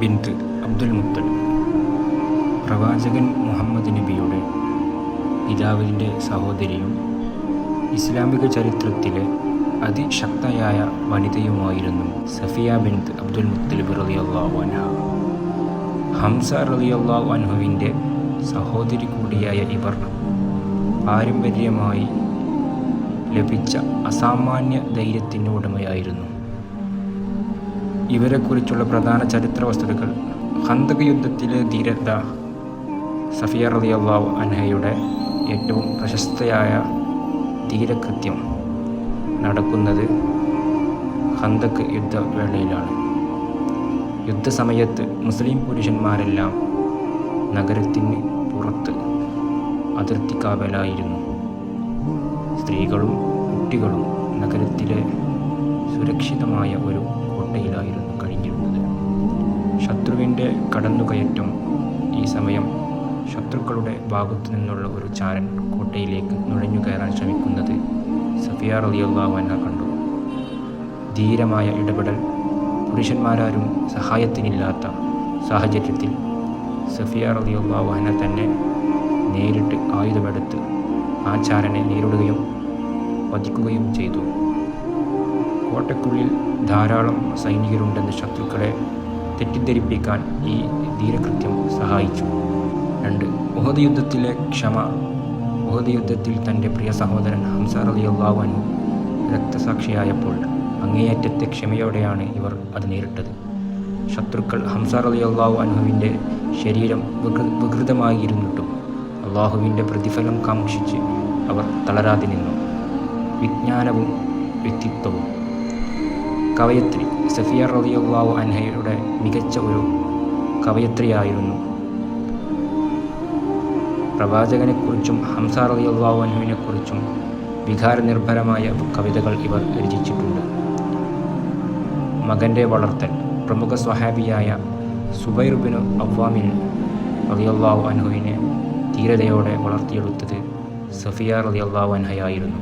ബിൻത് അബ്ദുൽ മുത്തലിബ് പ്രവാചകൻ മുഹമ്മദ് നബിയുടെ പിതാവിൻ്റെ സഹോദരിയും ഇസ്ലാമിക ചരിത്രത്തിലെ അതിശക്തയായ വനിതയുമായിരുന്നു സഫിയ ബിൻത് അബ്ദുൽ മുത്തലിബ് റളിയല്ലാഹു അൻഹ. ഹംസ റളിയല്ലാഹു അൻഹുവിൻ്റെ സഹോദരി കൂടിയായ ഇവർ പാരമ്പര്യമായി ലഭിച്ച അസാമാന്യ ധൈര്യത്തിൻ്റെ ഉടമയായിരുന്നു. ഇവരെക്കുറിച്ചുള്ള പ്രധാന ചരിത്ര വസ്തുതകൾ: ഖന്തക് യുദ്ധത്തിലെ ധീരത. സഫിയ റളിയല്ലാഹു അൻഹയുടെ ഏറ്റവും പ്രശസ്തയായ ധീരകൃത്യം നടക്കുന്നത് ഖന്തക് യുദ്ധവേളയിലാണ്. യുദ്ധസമയത്ത് മുസ്ലിം പുരുഷന്മാരെല്ലാം നഗരത്തിന് പുറത്ത് അതിർത്തിക്കാവലായിരുന്നു. സ്ത്രീകളും കുട്ടികളും നഗരത്തിലെ സുരക്ഷിതമായ ഒരു കോട്ടയിലായിരുന്നു കഴിഞ്ഞിരുന്നത്. ശത്രുവിൻ്റെ കടന്നുകയറ്റം. ഈ സമയം ശത്രുക്കളുടെ ഭാഗത്തു നിന്നുള്ള ഒരു ചാരൻ കോട്ടയിലേക്ക് നുഴഞ്ഞു കയറാൻ ശ്രമിക്കുന്നത് സഫിയ റളിയല്ലാഹു അൻഹ കണ്ടു. ധീരമായ ഇടപെടൽ. പുരുഷന്മാരാരും സഹായത്തിനില്ലാത്ത സാഹചര്യത്തിൽ സഫിയ റളിയല്ലാഹു അൻഹ തന്നെ നേരിട്ട് ആയുധമെടുത്ത് ആ ചാരനെ നേരിടുകയും വധിക്കുകയും ചെയ്തു. കോട്ടയ്ക്കുള്ളിൽ ധാരാളം സൈനികരുണ്ടെന്ന് ശത്രുക്കളെ തെറ്റിദ്ധരിപ്പിക്കാൻ ഈ ധീരകൃത്യം സഹായിച്ചു. 2. ഉഹദ് യുദ്ധത്തിലെ ക്ഷമ. ഉഹദ് യുദ്ധത്തിൽ തൻ്റെ പ്രിയ സഹോദരൻ ഹംസ റളിയല്ലാഹു അൻഹു രക്തസാക്ഷിയായപ്പോൾ അങ്ങേയറ്റത്തെ ക്ഷമയോടെയാണ് ഇവർ അത് നേരിട്ടത്. ശത്രുക്കൾ ഹംസ റളിയല്ലാഹു അൻഹുവിൻ്റെ ശരീരം വികൃതമായിരുന്നിട്ടും അള്ളാഹുവിൻ്റെ പ്രതിഫലം കാംക്ഷിച്ച് അവർ തളരാതെ നിന്നു. വിജ്ഞാനവും വ്യക്തിത്വവും. കവയത്രി. സഫിയ റളിയല്ലാഹു അൻഹയുടെ മികച്ച ഒരു കവയത്രിയായിരുന്നു. പ്രവാചകനെക്കുറിച്ചും ഹംസ റളിയല്ലാഹു അൻഹുവിനെക്കുറിച്ചും വികാരനിർഭരമായ കവിതകൾ ഇവർ രചിച്ചിട്ടുണ്ട്. മകൻ്റെ വളർത്തൽ. പ്രമുഖ സ്വഹാബിയായ സുബൈർ ബിൻ അവ്വാമിൻ റളിയല്ലാഹു അൻഹുവിനെ ധീരതയോടെ വളർത്തിയെടുത്തത് സഫിയ റളിയല്ലാഹു അൻഹയായിരുന്നു.